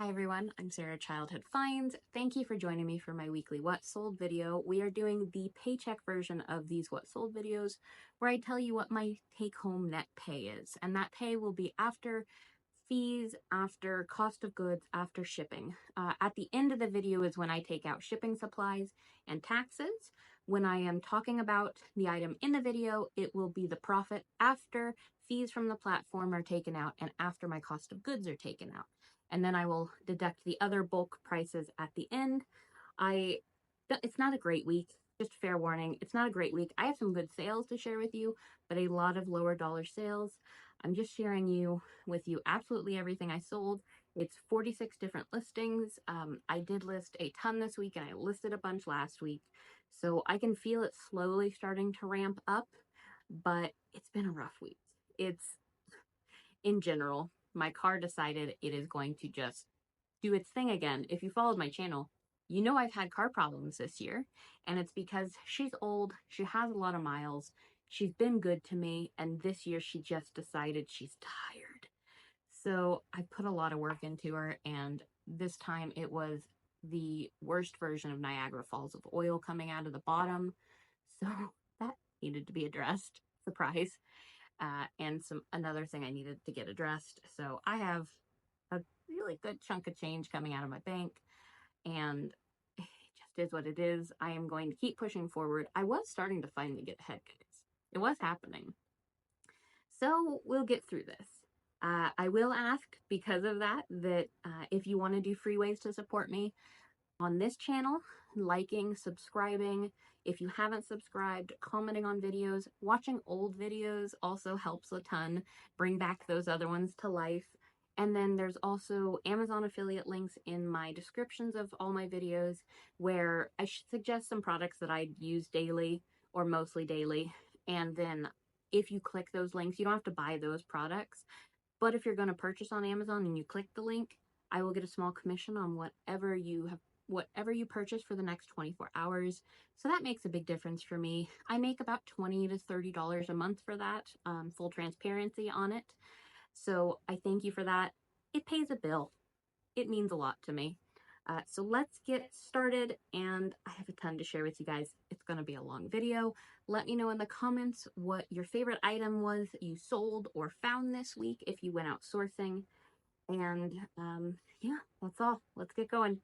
Hi everyone, I'm Sarah Childhood Finds. Thank you for joining me for my weekly What Sold video. We are doing the paycheck version of these What Sold videos where I tell you what my take-home net pay is. And that pay will be after fees, after cost of goods, after shipping. At the end of the video is when I take out shipping supplies and taxes. When I am talking about the item in the video, it will be the profit after fees from the platform are taken out and after my cost of goods are taken out. And then I will deduct the other bulk prices at the end. It's not a great week, just fair warning. It's not a great week. I have some good sales to share with you, but a lot of lower dollar sales. I'm just sharing with you absolutely everything I sold. It's 46 different listings. I did list a ton this week and I listed a bunch last week. So I can feel it slowly starting to ramp up, but it's been a rough week. It's, in general, my car decided it is going to just do its thing again. If you followed my channel, you know I've had car problems this year, and it's because she's old, she has a lot of miles, she's been good to me, and this year she just decided she's tired. So I put a lot of work into her, and this time it was the worst version of Niagara Falls of oil coming out of the bottom. So that needed to be addressed. Surprise. And another thing I needed to get addressed. So I have a really good chunk of change coming out of my bank, and it just is what it is. I am going to keep pushing forward. I was starting to finally get ahead, guys. It was happening. So we'll get through this. I will ask, because of that, if you want to do free ways to support me on this channel, liking, subscribing. If you haven't subscribed, commenting on videos, watching old videos also helps a ton. Bring back those other ones to life. And then there's also Amazon affiliate links in my descriptions of all my videos where I suggest some products that I use daily or mostly daily. And then if you click those links, you don't have to buy those products. But if you're going to purchase on Amazon and you click the link, I will get a small commission on whatever you purchase for the next 24 hours. So that makes a big difference for me. I make about $20 to $30 a month for that, full transparency on it. So I thank you for that. It pays a bill. It means a lot to me. So let's get started, and I have a ton to share with you guys. It's going to be a long video. Let me know in the comments what your favorite item was that you sold or found this week if you went out sourcing. And yeah, that's all. Let's get going.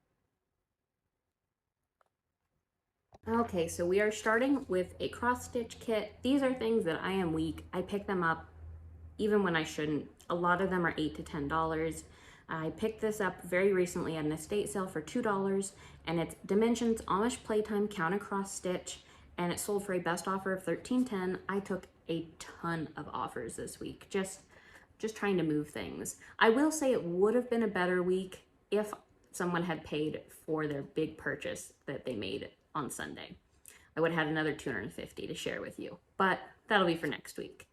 Okay, so we are starting with a cross stitch kit. These are things that I am weak. I pick them up even when I shouldn't. A lot of them are $8 to $10. I picked this up very recently at an estate sale for $2, and it's Dimensions Amish Playtime Counter Cross Stitch, and it sold for a best offer of $13.10. I took a ton of offers this week, just trying to move things. I will say it would have been a better week if someone had paid for their big purchase that they made on Sunday. I would have had another $250 to share with you, but that'll be for next week.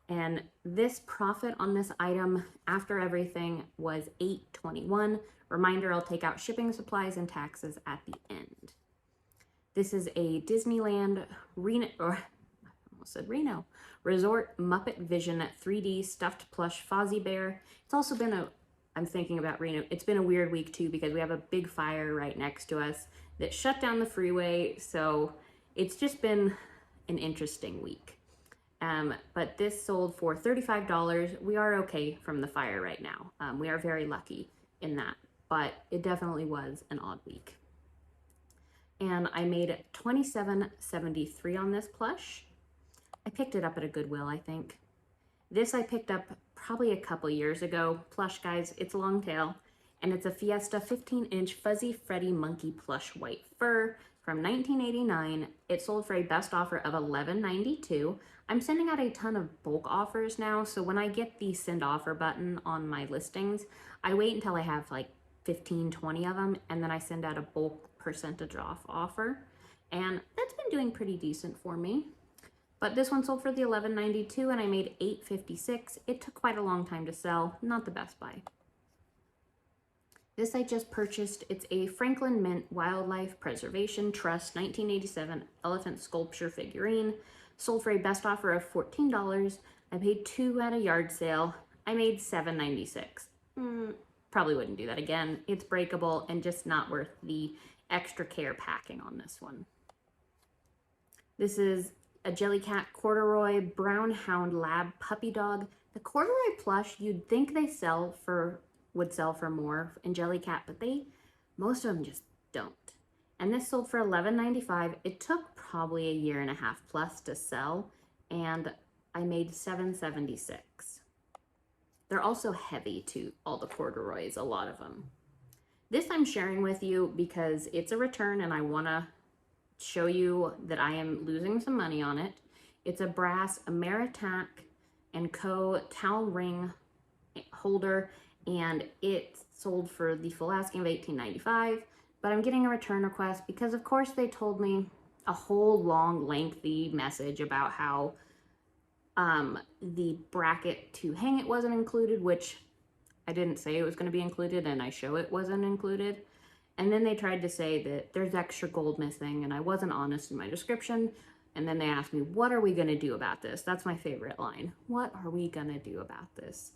And this profit on this item after everything was $8.21. Reminder, I'll take out shipping supplies and taxes at the end. This is a Disneyland Resort Muppet Vision 3D stuffed plush Fozzie Bear. It's also been I'm thinking about Reno. It's been a weird week too because we have a big fire right next to us that shut down the freeway. So it's just been an interesting week. But this sold for $35. We are okay from the fire right now. We are very lucky in that, but it definitely was an odd week. And I made $27.73 on this plush. I picked it up at a Goodwill, I think. This I picked up probably a couple years ago. Plush, guys, it's long tail, and it's a Fiesta 15-inch Fuzzy Freddy Monkey plush white fur from 1989. It sold for a best offer of $11.92. I'm sending out a ton of bulk offers now, so when I get the send offer button on my listings, I wait until I have like 15, 20 of them, and then I send out a bulk percentage off offer, and that's been doing pretty decent for me. But this one sold for the $11.92, and I made $8.56. It took quite a long time to sell. Not the best buy. This I just purchased. It's a Franklin Mint Wildlife Preservation Trust 1987 elephant sculpture figurine. Sold for a best offer of $14. I paid $2 at a yard sale. I made $7.96. probably wouldn't do that again. It's breakable and just not worth the extra care packing on this one. This is a Jellycat Corduroy Brown Hound Lab Puppy Dog. The corduroy plush, you'd think would sell for more in Jellycat, but most of them just don't. And this sold for $11.95. It took probably a year and a half plus to sell, and I made $7.76. They're also heavy too, all the corduroys, a lot of them. This I'm sharing with you because it's a return and I wanna show you that I am losing some money on it. It's a brass Ameritac & Co. towel ring holder, and it sold for the full asking of $18.95, but I'm getting a return request because of course they told me a whole long lengthy message about how the bracket to hang it wasn't included, which I didn't say it was going to be included, and I show it wasn't included. And then they tried to say that there's extra gold missing, and I wasn't honest in my description. And then they asked me, what are we going to do about this? That's my favorite line. What are we going to do about this?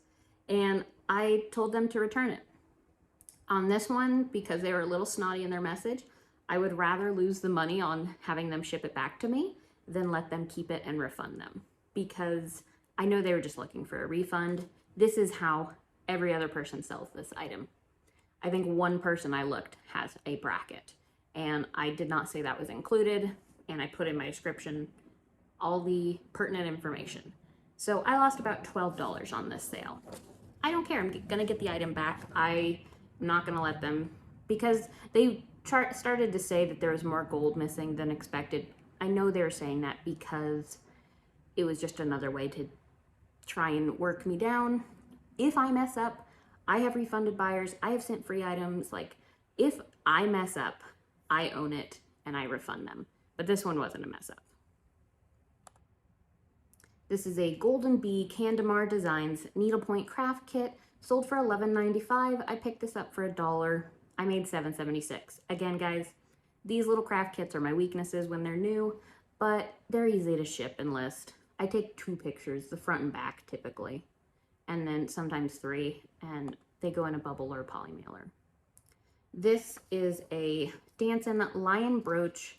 And I told them to return it. On this one, because they were a little snotty in their message, I would rather lose the money on having them ship it back to me than let them keep it and refund them, because I know they were just looking for a refund. This is how every other person sells this item. I think one person I looked has a bracket, and I did not say that was included, and I put in my description all the pertinent information. So I lost about $12 on this sale. I don't care, I'm gonna get the item back. I'm not gonna let them, because they started to say that there was more gold missing than expected. I know they were saying that because it was just another way to try and work me down. If I mess up, I have refunded buyers. I have sent free items. Like, if I mess up, I own it and I refund them. But this one wasn't a mess up. This is a Golden Bee Candemar Designs needlepoint craft kit, sold for $11.95. I picked this up for $1. I made $7.76. Again, guys, these little craft kits are my weaknesses when they're new, but they're easy to ship and list. I take 2 pictures, the front and back typically, and then sometimes 3, and they go in a bubble or a poly mailer. This is a Danson Lion Brooch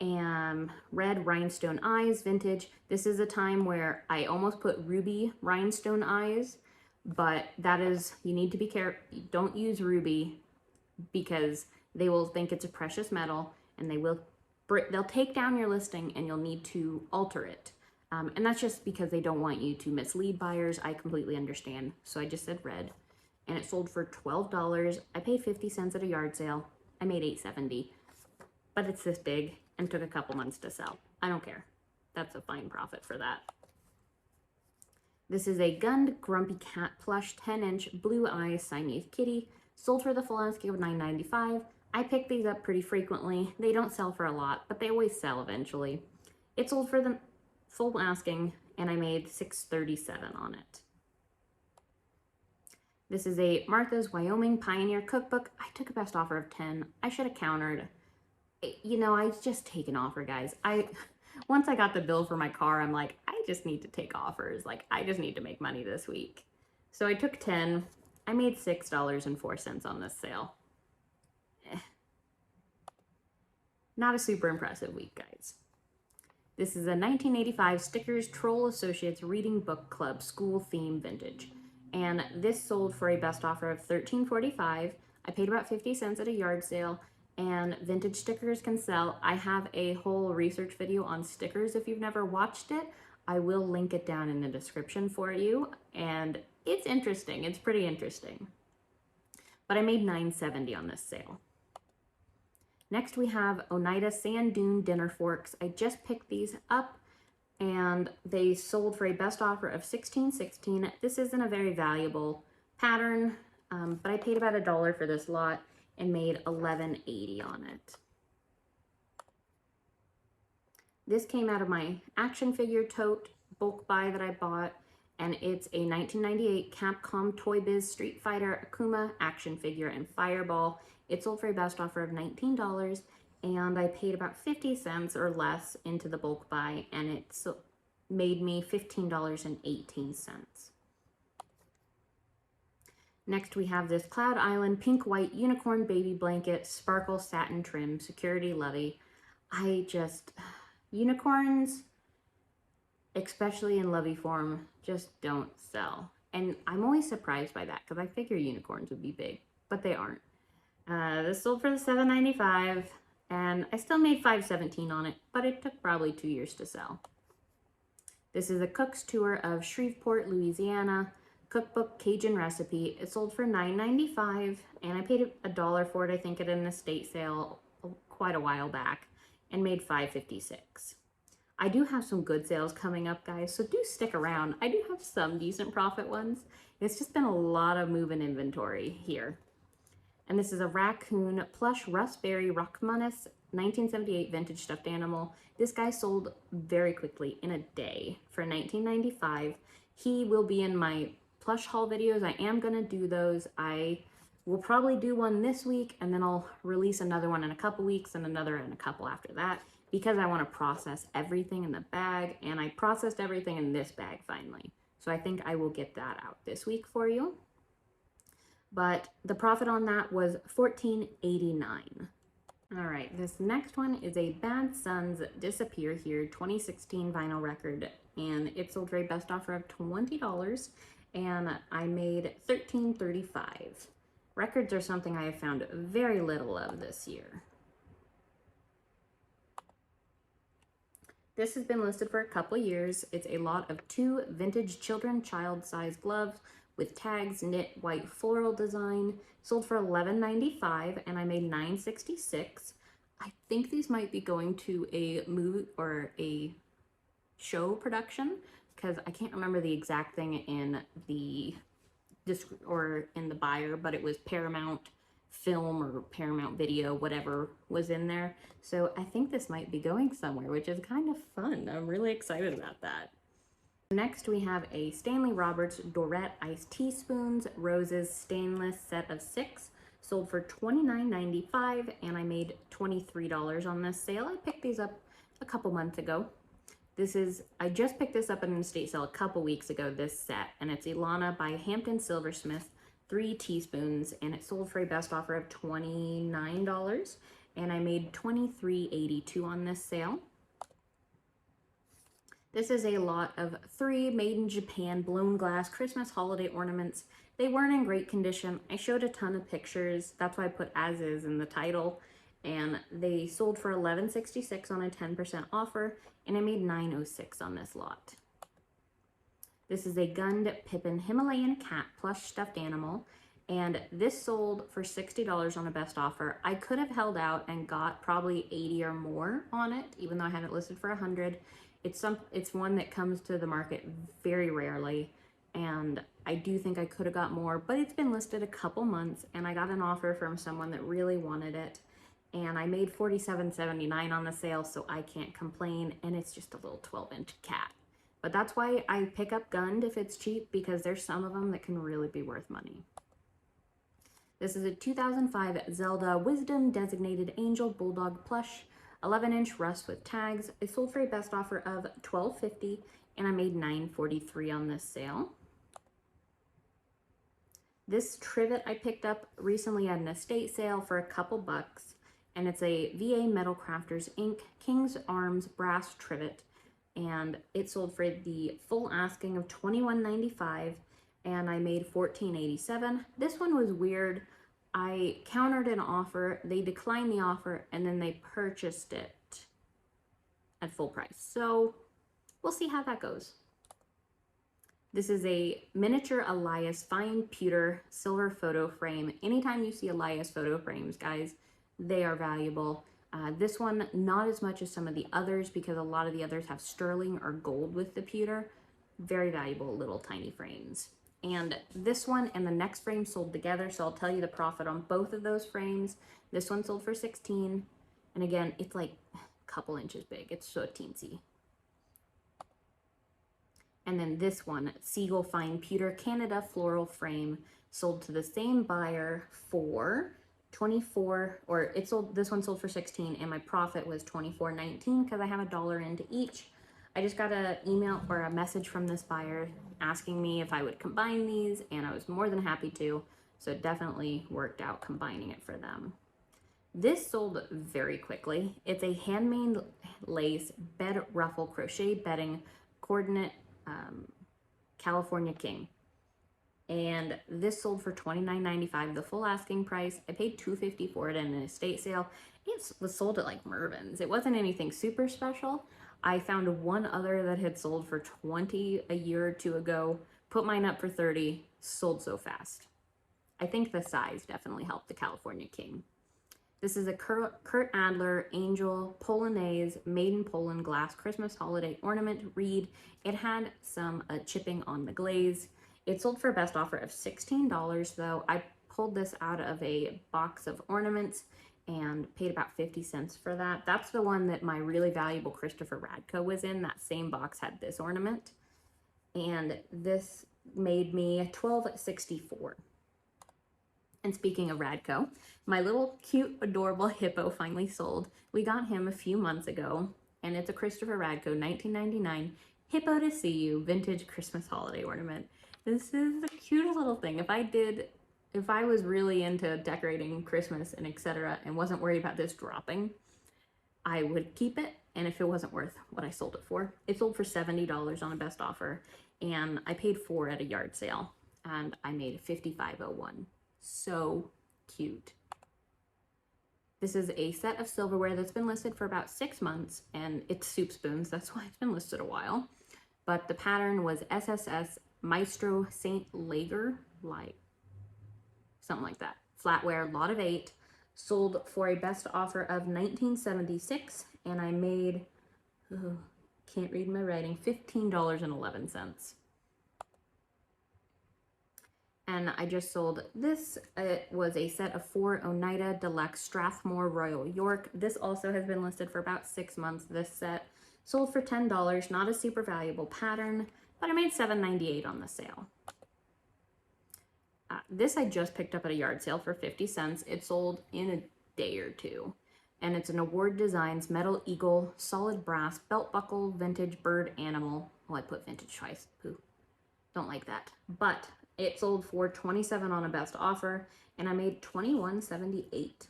and red rhinestone eyes, vintage. This is a time where I almost put ruby rhinestone eyes, but that is, you need to be careful. Don't use ruby because they will think it's a precious metal, and they'll take down your listing and you'll need to alter it. And that's just because they don't want you to mislead buyers. I completely understand. So I just said red, and it sold for $12. I paid 50 cents at a yard sale. I made $8.70, but it's this big and took a couple months to sell. I don't care. That's a fine profit for that. This is a Gund Grumpy Cat plush 10-inch blue eyes Siamese kitty, sold for the full asking of $9.95. I pick these up pretty frequently. They don't sell for a lot, but they always sell eventually. It sold for the full asking, and I made $6.37 on it. This is a Martha's Wyoming Pioneer Cookbook. I took a best offer of 10. I should have countered. You know, I just take an offer, guys. Once I got the bill for my car, I'm like, I just need to take offers. Like, I just need to make money this week. So I took 10. I made $6.04 on this sale. Not a super impressive week, guys. This is a 1985 Stickers Troll Associates Reading Book Club School Theme Vintage. And this sold for a best offer of $13.45. I paid about 50 cents at a yard sale, and vintage stickers can sell. I have a whole research video on stickers. If you've never watched it, I will link it down in the description for you. And it's interesting. It's pretty interesting. But I made $9.70 on this sale. Next we have Oneida Sand Dune Dinner Forks. I just picked these up and they sold for a best offer of $16.16. This isn't a very valuable pattern, but I paid about $1 for this lot and made $11.80 on it. This came out of my action figure tote bulk buy that I bought, and it's a 1998 Capcom Toy Biz Street Fighter Akuma action figure and Fireball. It sold for a best offer of $19, and I paid about 50 cents or less into the bulk buy, and it made me $15.18. Next, we have this Cloud Island Pink White Unicorn Baby Blanket Sparkle Satin Trim Security Lovey. Unicorns, especially in lovey form, just don't sell. And I'm always surprised by that because I figure unicorns would be big, but they aren't. This sold for the $7.95, and I still made $5.17 on it, but it took probably 2 years to sell. This is a cook's tour of Shreveport, Louisiana. Cookbook Cajun recipe. It sold for $9.95, and I paid $1 for it, I think, at an estate sale quite a while back, and made $5.56. I do have some good sales coming up, guys, so do stick around. I do have some decent profit ones. It's just been a lot of moving inventory here. And this is a raccoon plush Raspberry Rockmunus 1978 vintage stuffed animal. This guy sold very quickly in a day for $19.95. He will be in my plush haul videos. I am gonna do those. I will probably do one this week, and then I'll release another one in a couple weeks and another in a couple after that, because I want to process everything in the bag, and I processed everything in this bag finally. So I think I will get that out this week for you. But the profit on that was $14.89. All right, this next one is a Bad Sons Disappear Here 2016 vinyl record, and it sold for a best offer of $20, and I made $13.35. Records are something I have found very little of this year. This has been listed for a couple years. It's a lot of 2 vintage children child-size gloves with tags, knit white floral design. Sold for $11.95, and I made $9.66. I think these might be going to a movie or a show production, because I can't remember the exact thing in the buyer, but it was Paramount Film or Paramount Video, whatever was in there. So I think this might be going somewhere, which is kind of fun. I'm really excited about that. Next, we have a Stanley Roberts Dorette Iced Teaspoons Roses Stainless set of 6. Sold for $29.95, and I made $23 on this sale. I picked these up a couple months ago. I just picked this up at an estate sale a couple weeks ago, this set, and it's Ilana by Hampton Silversmith, 3 teaspoons, and it sold for a best offer of $29, and I made $23.82 on this sale. This is a lot of 3 made in Japan blown glass Christmas holiday ornaments. They weren't in great condition. I showed a ton of pictures. That's why I put as is in the title. And they sold for $11.66 on a 10% offer, and I made $9.06 on this lot. This is a Gund Pippin Himalayan cat plush stuffed animal, and this sold for $60 on a best offer. I could have held out and got probably 80 or more on it, even though I had it listed for 100. It's one that comes to the market very rarely, and I do think I could have got more, but it's been listed a couple months, and I got an offer from someone that really wanted it, and I made $47.79 on the sale, so I can't complain, and it's just a little 12-inch cat. But that's why I pick up Gund if it's cheap, because there's some of them that can really be worth money. This is a 2005 Zelda Wisdom Designated Angel Bulldog Plush 11-inch rust with tags. It sold for a best offer of $12.50, and I made $9.43 on this sale. This trivet I picked up recently at an estate sale for a couple bucks, and it's a VA Metal Crafters Inc. King's Arms brass trivet, and it sold for the full asking of $21.95, and I made $14.87. This one was weird. I countered an offer, they declined the offer, and then they purchased it at full price. So we'll see how that goes. This is a miniature Elias fine pewter silver photo frame. Anytime you see Elias photo frames, guys, they are valuable. This one, not as much as some of the others, because a lot of the others have sterling or gold with the pewter. Very valuable little tiny frames. And this one and the next frame sold together, so I'll tell you the profit on both of those frames. This one sold for $16, and again, it's like a couple inches big. It's so teensy. And then this one, Seagull Fine Pewter Canada Floral Frame, sold to the same buyer for $24, or this one sold for $16, and my profit was $24.19 because I have $1 into each. I just got an email or a message from this buyer asking me if I would combine these, and I was more than happy to. So it definitely worked out combining it for them. This sold very quickly. It's a handmade lace bed ruffle crochet bedding coordinate California King. And this sold for $29.95, the full asking price. I paid $2.50 for it in an estate sale. It was sold at like Mervyn's. It wasn't anything super special. I found one other that had sold for $20 a year or two ago, put mine up for $30, sold so fast. I think the size definitely helped the California King. This is a Kurt Adler Angel Polonaise made in Poland glass Christmas holiday ornament reed. It had some chipping on the glaze. It sold for a best offer of $16 though. I pulled this out of a box of ornaments and paid about 50 cents for that. That's the one that my really valuable Christopher Radko was in. That same box had this ornament. And this made me $12.64. And speaking of Radko, my little cute, adorable hippo finally sold. We got him a few months ago, and it's a Christopher Radko 1999 Hippo to See You vintage Christmas holiday ornament. This is the cutest little thing. If I was really into decorating Christmas and etc. and wasn't worried about this dropping, I would keep it. And if it wasn't worth what I sold it for, it sold for $70 on a best offer, and I paid $4 at a yard sale, and I made $55.01. So cute. This is a set of silverware that's been listed for about 6 months, and it's soup spoons. That's why it's been listed a while. But the pattern was SSS Maestro St. Lager, like something like that. Flatware, lot of 8, sold for a best offer of $19.76, and I made, can't read my writing, $15.11. And I just sold this. It was a set of 4 Oneida Deluxe Strathmore Royal York. This also has been listed for about 6 months. This set sold for $10, not a super valuable pattern, but I made $7.98 on the sale. This I just picked up at a yard sale for 50 cents. It sold in a day or two. And it's an Award Designs Metal Eagle Solid Brass Belt Buckle Vintage Bird Animal. Oh, I put vintage twice. Pooh. Don't like that. But it sold for $27 on a best offer, and I made $21.78.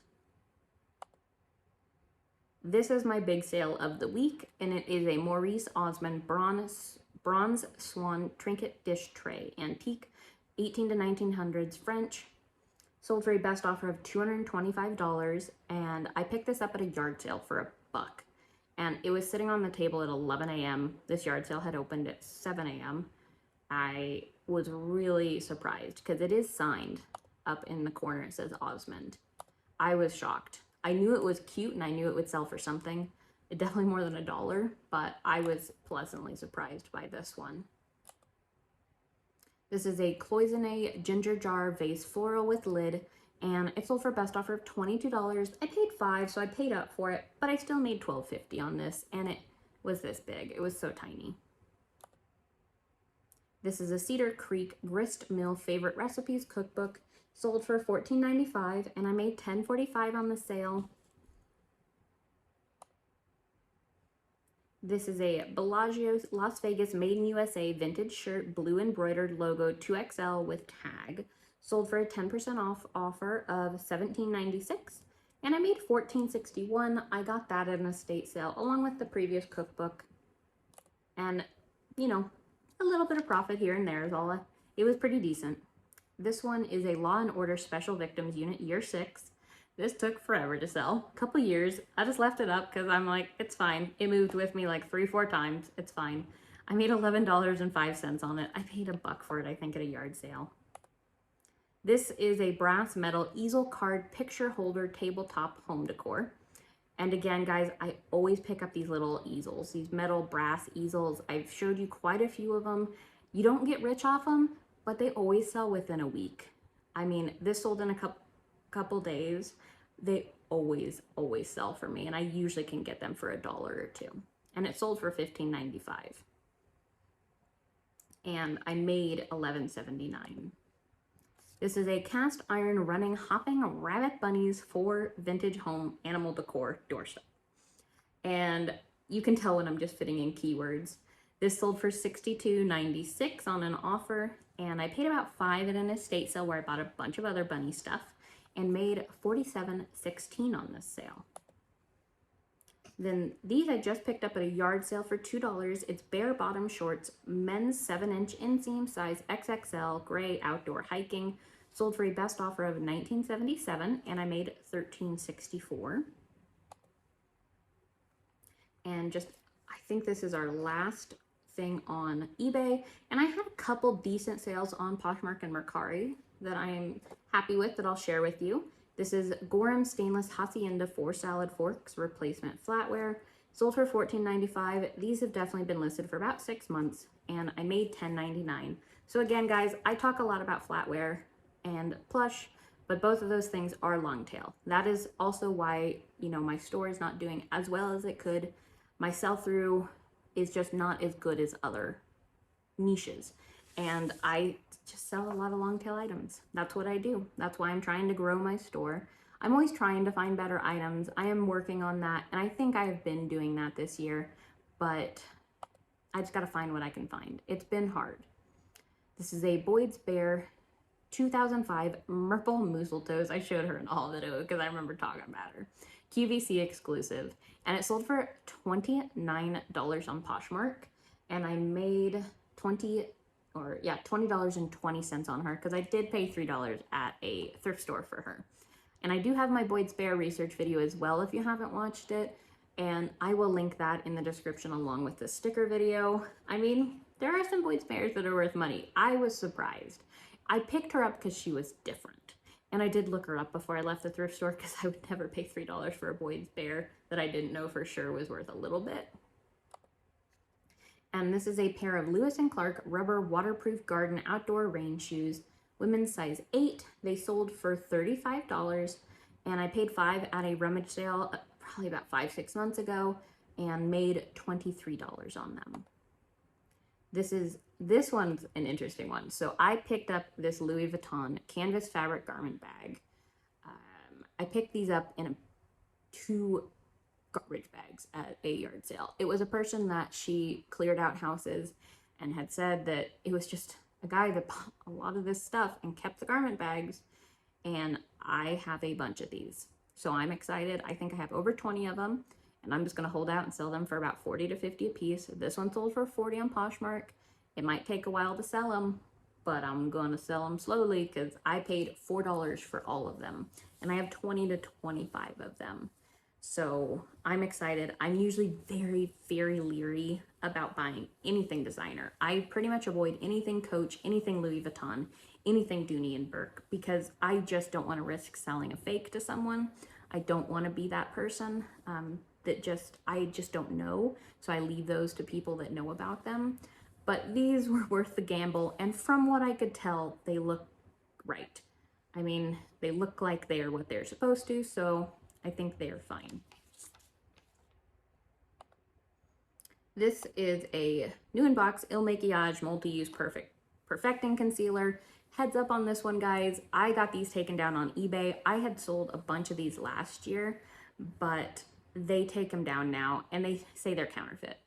This is my big sale of the week, and it is a Maurice Osmond bronze swan trinket dish tray, antique, 18 to 1900s French. Sold for a best offer of $225, and I picked this up at a yard sale for $1. And it was sitting on the table at 11 a.m. This yard sale had opened at 7 a.m. I was really surprised because it is signed up in the corner. It says Osmond. I was shocked. I knew it was cute and I knew it would sell for something. Definitely more than $1, but I was pleasantly surprised by this one. This is a cloisonne ginger jar vase floral with lid, and it sold for a best offer of $22. I paid $5, so I paid up for it, but I still made $12.50 on this, and it was this big. It was so tiny. This is a Cedar Creek Grist Mill Favorite Recipes Cookbook, sold for $14.95, and I made $10.45 on the sale. This is a Bellagio Las Vegas Made in USA vintage shirt, blue embroidered logo 2XL with tag, sold for a 10% off offer of $17.96, and I made $14.61. I got that at an estate sale along with the previous cookbook, and you know, a little bit of profit here and there is all. It was pretty decent. This one is a Law and Order Special Victims Unit Year 6. This took forever to sell, a couple years. I just left it up because I'm like, it's fine. It moved with me like 3-4 times. It's fine. I made $11.05 on it. I paid $1 for it, I think, at a yard sale. This is a brass metal easel card picture holder tabletop home decor. And again, guys, I always pick up these little easels, these metal brass easels. I've showed you quite a few of them. You don't get rich off them, but they always sell within a week. I mean, this sold in a couple days. They always sell for me, and I usually can get them for $1 or $2. And it sold for $15.95. And I made $11.79. This is a cast iron running hopping rabbit bunnies for vintage home animal decor doorstep. And you can tell when I'm just fitting in keywords. This sold for $62.96 on an offer, and I paid about $5 at an estate sale where I bought a bunch of other bunny stuff and made $47.16 on this sale. Then these I just picked up at a yard sale for $2. It's bare bottom shorts, men's 7-inch inseam, size XXL, gray, outdoor hiking. Sold for a best offer of $19.77, and I made $13.64. And just, I think this is our last thing on eBay. And I had a couple decent sales on Poshmark and Mercari that I'm happy with that I'll share with you. This is Gorham Stainless Hacienda 4 salad forks replacement flatware. Sold for $14.95. These have definitely been listed for about 6 months, and I made $10.99. So again, guys, I talk a lot about flatware and plush, but both of those things are long tail. That is also why, you know, my store is not doing as well as it could. My sell-through is just not as good as other niches. And I just sell a lot of long tail items. That's what I do. That's why I'm trying to grow my store. I'm always trying to find better items. I am working on that, and I think I have been doing that this year, but I just gotta find what I can find. It's been hard. This is a Boyds Bear 2005 Merple Mistletoes. I showed her in all video because I remember talking about her. QVC exclusive, and it sold for $29 on Poshmark, and I made $20.20 on her because I did pay $3 at a thrift store for her. And I do have my Boyds Bear research video as well if you haven't watched it, and I will link that in the description along with the sticker video. I mean, there are some Boyds Bears that are worth money. I was surprised. I picked her up because she was different. And I did look her up before I left the thrift store because I would never pay $3 for a Boyds Bear that I didn't know for sure was worth a little bit. And this is a pair of Lewis & Clark rubber waterproof garden outdoor rain shoes, women's size 8. They sold for $35, and I paid $5 at a rummage sale probably about 5-6 months ago and made $23 on them. This one's an interesting one. So I picked up this Louis Vuitton canvas fabric garment bag. I picked these up in 2 garbage bags at a yard sale. It was a person that she cleared out houses and had said that it was just a guy that bought a lot of this stuff and kept the garment bags. And I have a bunch of these. So I'm excited. I think I have over 20 of them. And I'm just going to hold out and sell them for about 40 to 50 a piece. This one sold for 40 on Poshmark. It might take a while to sell them, but I'm going to sell them slowly because I paid $4 for all of them. And I have 20 to 25 of them. So I'm excited. I'm usually very, very leery about buying anything designer. I pretty much avoid anything Coach, anything Louis Vuitton, anything Dooney and Burke, because I just don't want to risk selling a fake to someone. I don't want to be that person. I just don't know. So I leave those to people that know about them. But these were worth the gamble. And from what I could tell, they look right. I mean, they look like they are what they're supposed to. So I think they are fine. This is a new in box Il Maquillage multi-use perfecting concealer. Heads up on this one, guys. I got these taken down on eBay. I had sold a bunch of these last year, but they take them down now and they say they're counterfeit.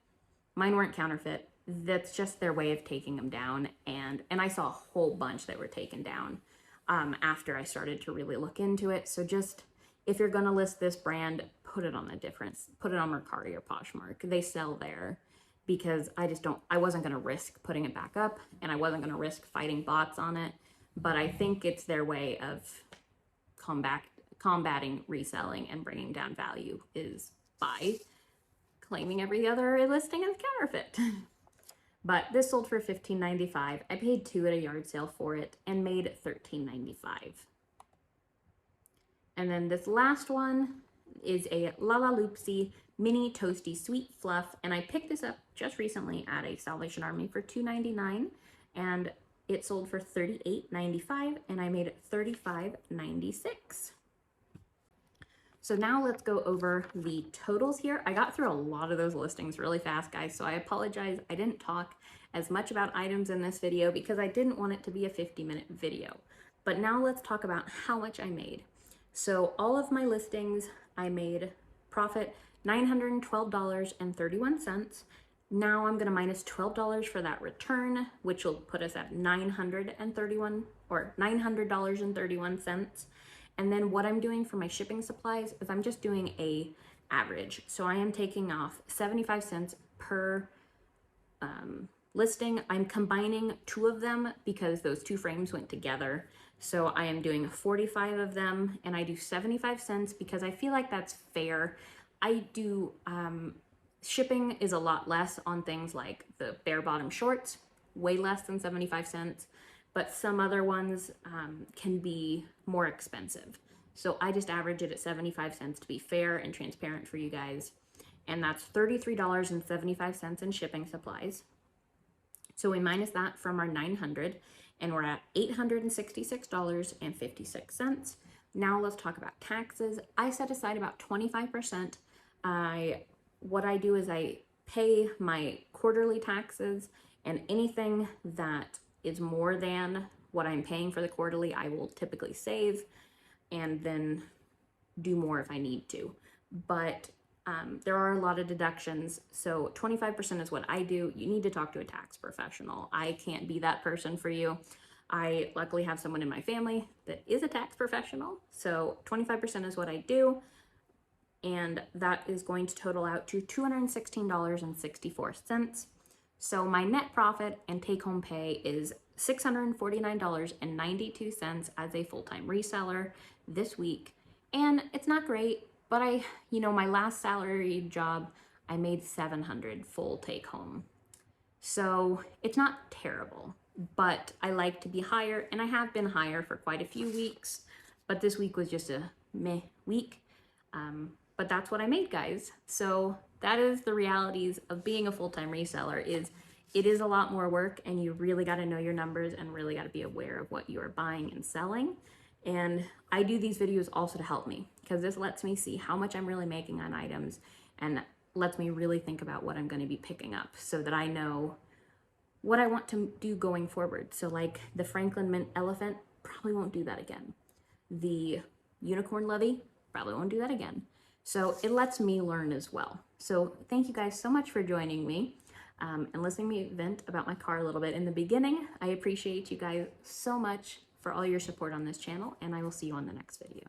Mine weren't counterfeit. That's just their way of taking them down. And I saw a whole bunch that were taken down after I started to really look into it. So just, if you're gonna list this brand, put it on put it on Mercari or Poshmark. They sell there, because I wasn't gonna risk putting it back up, and I wasn't gonna risk fighting bots on it. But I think it's their way of combating reselling and bringing down value is by claiming every other listing is counterfeit. But this sold for $15.95. I paid $2 at a yard sale for it and made $13.95. And then this last one is a Lala Loopsy mini toasty sweet fluff, and I picked this up just recently at a Salvation Army for $2.99, and it sold for $38.95, and I made $35.96. So now let's go over the totals here. I got through a lot of those listings really fast, guys, so I apologize. I didn't talk as much about items in this video because I didn't want it to be a 50-minute video. But now let's talk about how much I made. So all of my listings, I made profit $912.31. Now I'm gonna minus $12 for that return, which will put us at $931 or $900.31. And then what I'm doing for my shipping supplies is I'm just doing a average. So I am taking off 75 cents per listing. I'm combining 2 of them because those 2 frames went together. So I am doing 45 of them, and I do 75 cents because I feel like that's fair. I do, shipping is a lot less on things like the bare bottom shorts, way less than 75 cents, but some other ones can be more expensive. So I just average it at 75 cents to be fair and transparent for you guys. And that's $33.75 in shipping supplies. So we minus that from our 900 and we're at $866.56. Now let's talk about taxes. I set aside about 25%. What I do is I pay my quarterly taxes, and anything that is more than what I'm paying for the quarterly, I will typically save and then do more if I need to. But there are a lot of deductions, so 25% is what I do. You need to talk to a tax professional. I can't be that person for you. I luckily have someone in my family that is a tax professional, so 25% is what I do, and that is going to total out to $216.64. So my net profit and take-home pay is $649.92 as a full-time reseller this week, and it's not great. But my last salary job, I made $700 full take home. So it's not terrible, but I like to be higher, and I have been higher for quite a few weeks, but this week was just a meh week. But that's what I made, guys. So that is the realities of being a full-time reseller. It is a lot more work, and you really got to know your numbers and really got to be aware of what you're buying and selling. And I do these videos also to help me, because this lets me see how much I'm really making on items and lets me really think about what I'm going to be picking up so that I know what I want to do going forward. So like the Franklin Mint Elephant, probably won't do that again. The Unicorn Levy, probably won't do that again. So it lets me learn as well. So thank you guys so much for joining me and listening to me vent about my car a little bit in the beginning. I appreciate you guys so much for all your support on this channel, and I will see you on the next video.